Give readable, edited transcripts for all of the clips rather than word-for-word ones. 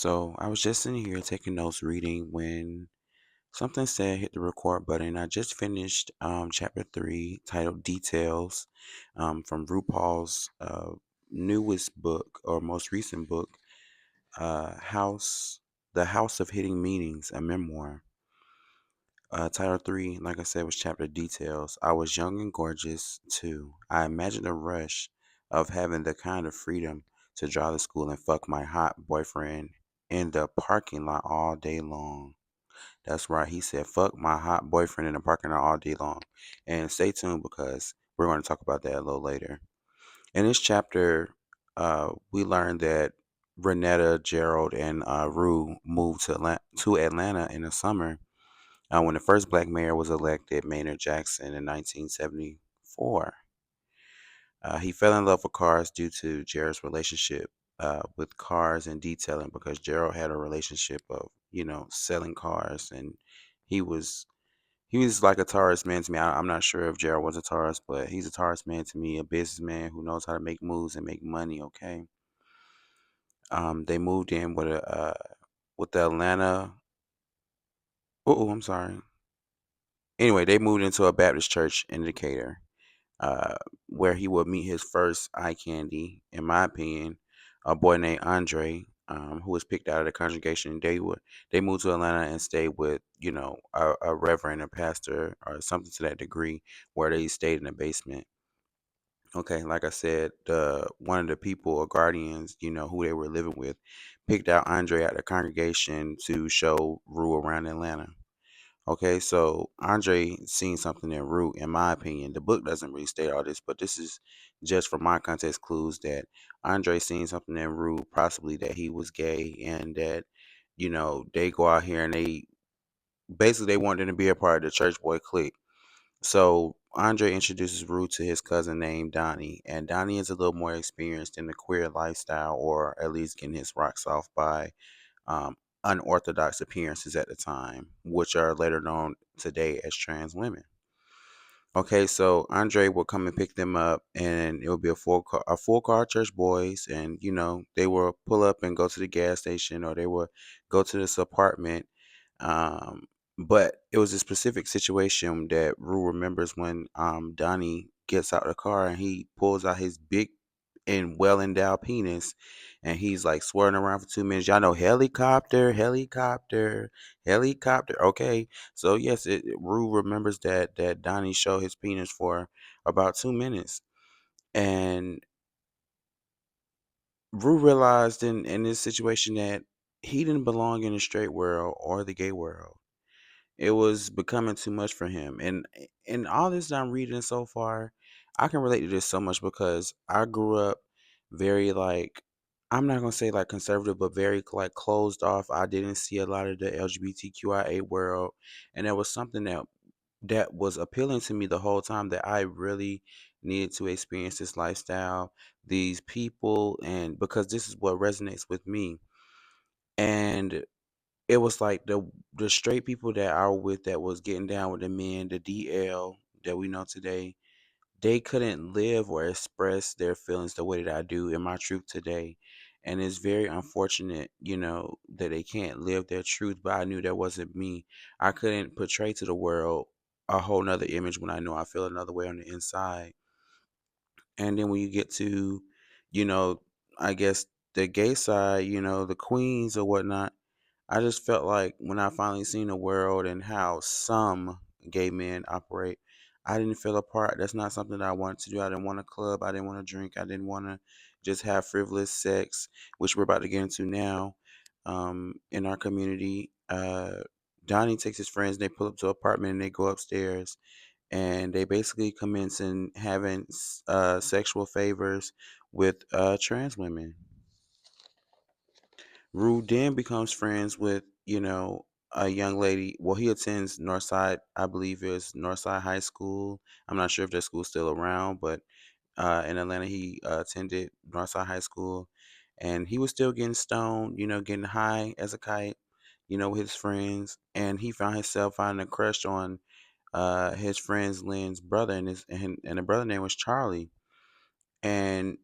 So I was just in here taking notes, reading when something said hit the record button. I just finished chapter three, titled "Details," from Rupaul's newest book or most recent book, "The House of Hidden Meanings," a memoir. Title three, like I said, was chapter "Details." I was young and gorgeous too. I imagined the rush of having the kind of freedom to drive to school and fuck my hot boyfriend in the parking lot all day long. That's right. He said, fuck my hot boyfriend in the parking lot all day long. And stay tuned because we're going to talk about that a little later. In this chapter, we learned that Renetta, Gerald, and Rue moved to Atlanta in the summer when the first black mayor was elected, Maynard Jackson, in 1974. He fell in love with cars due to Gerald's relationship with cars and detailing because Gerald had a relationship of, selling cars, and he was he was like a Taurus man to me. I'm not sure if Gerald was a Taurus, but he's a Taurus man to me, a businessman who knows how to make moves and make money. Okay. They moved in with the Atlanta. Oh, I'm sorry. Anyway, they moved into a Baptist church in Decatur, uh, where he would meet his first eye candy, in my opinion, a boy named Andre, who was picked out of the congregation. They moved to Atlanta and stayed with, a reverend, a pastor, or something to that degree, where they stayed in the basement. Okay, like I said, the one of the people or guardians, who they were living with, picked out Andre out of the congregation to show Rue around Atlanta. Okay, so Andre seen something in Root, in my opinion. The book doesn't really state all this, but this is just from my context clues that Andre seen something in Root, possibly that he was gay, and that they go out here and they basically they wanted him to be a part of the church boy clique. So Andre introduces Rue to his cousin named Donnie, and Donnie is a little more experienced in the queer lifestyle, or at least getting his rocks off by um, unorthodox appearances at the time, which are later known today as trans women. Okay, so Andre will come and pick them up, and it will be a full car church boys, and they will pull up and go to the gas station, or they will go to this apartment. Um, but it was a specific situation that Rue remembers when Donnie gets out of the car and he pulls out his big and well endowed penis, and he's like swearing around for 2 minutes. Y'all know helicopter, helicopter, helicopter. Okay, so yes, Rue remembers that Donnie showed his penis for about 2 minutes, and Rue realized in this situation that he didn't belong in the straight world or the gay world. It was becoming too much for him, and all this that I'm reading so far, I can relate to this so much because I grew up very like, I'm not gonna say like conservative, but very like closed off. I didn't see a lot of the LGBTQIA world, and there was something that was appealing to me the whole time, that I really needed to experience this lifestyle, these people, and because this is what resonates with me. And it was like the straight people that I were with that was getting down with the men, the DL that we know today, they couldn't live or express their feelings the way that I do in my truth today. And it's very unfortunate, that they can't live their truth, but I knew that wasn't me. I couldn't portray to the world a whole nother image when I know I feel another way on the inside. And then when you get to, you know, I guess the gay side, the queens or whatnot, I just felt like when I finally seen the world and how some gay men operate, I didn't feel a part. That's not something that I wanted to do. I didn't want a club. I didn't want to drink. I didn't want to just have frivolous sex, which we're about to get into now in our community. Donnie takes his friends, they pull up to an apartment and they go upstairs and they basically commence in having sexual favors with trans women. Rue then becomes friends with, a young lady. Well, he attends Northside, I believe it is Northside High School. I'm not sure if that school's still around, but in Atlanta, he attended Northside High School, and he was still getting stoned, getting high as a kite, with his friends. And he found himself finding a crush on his friend's Lynn's brother, and the brother name was Charlie. And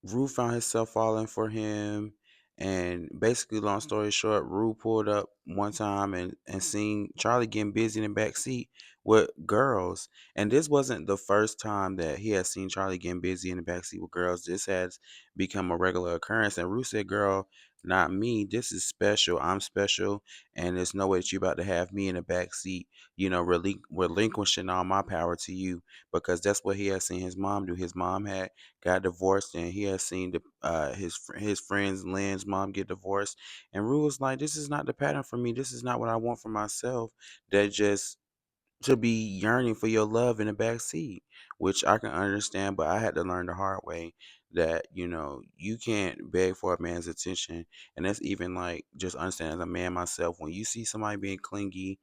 Rue found herself falling for him, And basically, long story short, Rue pulled up one time and seen Charlie getting busy in the back seat with girls. And this wasn't the first time that he had seen Charlie getting busy in the back seat with girls. This has become a regular occurrence. And Rue said, "Girl, not me. This is special. I'm special. And there's no way that you about to have me in the back seat, relinquishing all my power to you." Because that's what he had seen his mom do. His mom had got divorced, and he had seen his friend's Lynn's mom get divorced. And Rue was like, "This is not the pattern for me. This is not what I want for myself. That just to be yearning for your love in the back seat," which I can understand, but I had to learn the hard way that you can't beg for a man's attention. And that's even like just understanding as a man myself, when you see somebody being clingy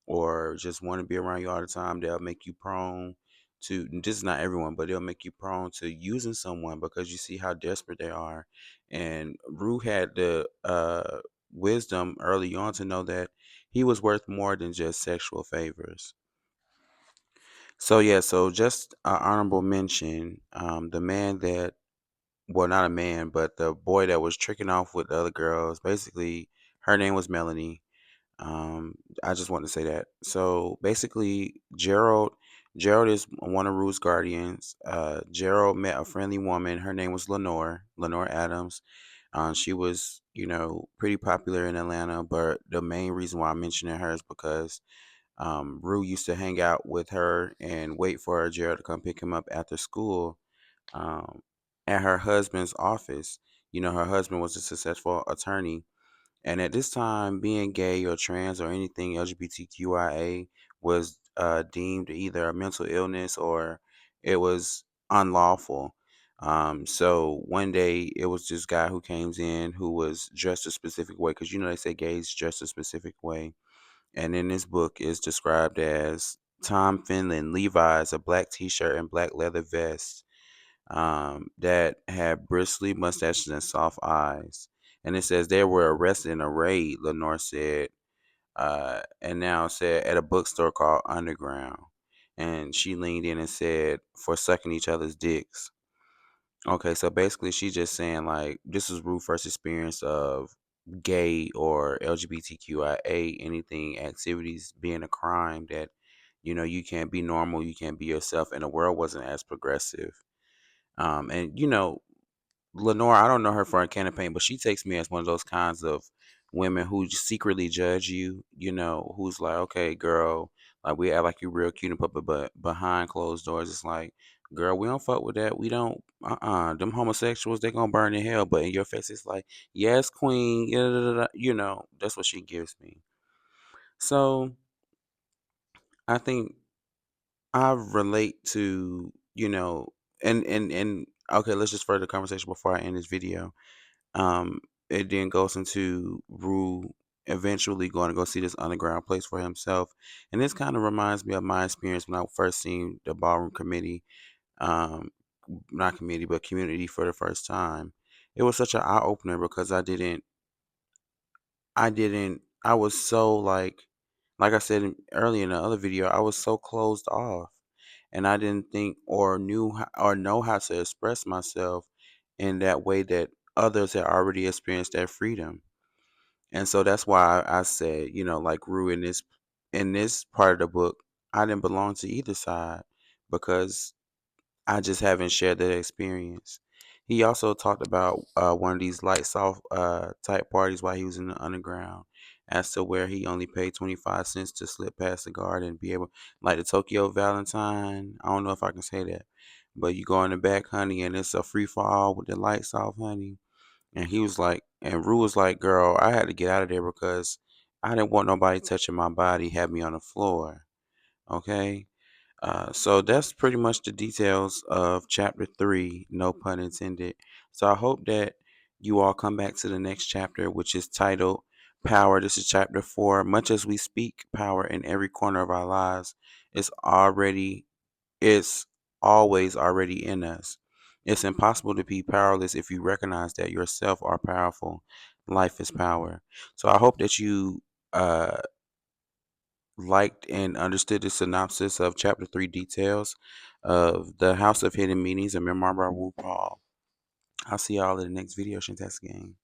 or just want to be around you all the time, they'll make you prone to, this is not everyone, but they'll make you prone to using someone because you see how desperate they are. And Rue had the wisdom early on to know that he was worth more than just sexual favors. So yeah, so just an honorable mention, the man that, well, not a man, but the boy that was tricking off with the other girls, basically her name was Melanie. Um, I just want to say that. So basically, Gerald is one of Rue's guardians. Gerald met a friendly woman. Her name was Lenore Adams. She was, pretty popular in Atlanta, but the main reason why I'm mentioning her is because Rue used to hang out with her and wait for Gerald to come pick him up after school, um, at her husband's office. Her husband was a successful attorney, and at this time, being gay or trans or anything LGBTQIA was deemed either a mental illness or it was unlawful. So one day it was this guy who came in who was dressed a specific way, because they say gays dress a specific way. And in this book is described as Tom Finland Levi's, a black t-shirt and black leather vest, that had bristly mustaches and soft eyes. And it says they were arrested in a raid, Lenore said, and now said at a bookstore called Underground. And she leaned in and said, for sucking each other's dicks. Okay, so basically she's just saying like this is Ruth's first experience of gay or LGBTQIA anything activities being a crime, that you can't be normal, you can't be yourself, and the world wasn't as progressive. And Lenore, I don't know her for a campaign, but she takes me as one of those kinds of women who secretly judge you, who's like, okay, girl, like we act like you real cute and put, but behind closed doors, it's like, girl, we don't fuck with that. We don't, them homosexuals, they gonna burn in hell. But in your face, it's like, yes, queen, yeah, da, da, da, that's what she gives me. So I think I relate to, and okay, let's just further the conversation before I end this video. Um, it then goes into Rue eventually going to go see this underground place for himself. And this kind of reminds me of my experience when I first seen the ballroom committee, um, not committee, but community for the first time. It was such an eye opener because I was so like I said earlier in the other video, I was so closed off, and I didn't think or or know how to express myself in that way that others had already experienced that freedom. And so that's why I said, like Rue in this part of the book, I didn't belong to either side because I just haven't shared that experience. He also talked about one of these light soft type parties while he was in the underground, as to where he only paid 25 cents to slip past the guard and be able, like the Tokyo Valentine. I don't know if I can say that, but you go in the back, honey, and it's a free fall with the lights off, honey. And he was like, and Rue was like, girl, I had to get out of there because I didn't want nobody touching my body, have me on the floor. Okay. So that's pretty much the details of chapter 3, no pun intended. So I hope that you all come back to the next chapter, which is titled Power. This is chapter 4. Much as we speak power in every corner of our lives, it's already it's always already in us. It's impossible to be powerless if you recognize that yourself are powerful. Life is power. So I hope that you uh, liked and understood the synopsis of chapter 3 details of The House of Hidden Meanings, a memoir by Rupaul. I'll see y'all in the next video. Shantastic Gang.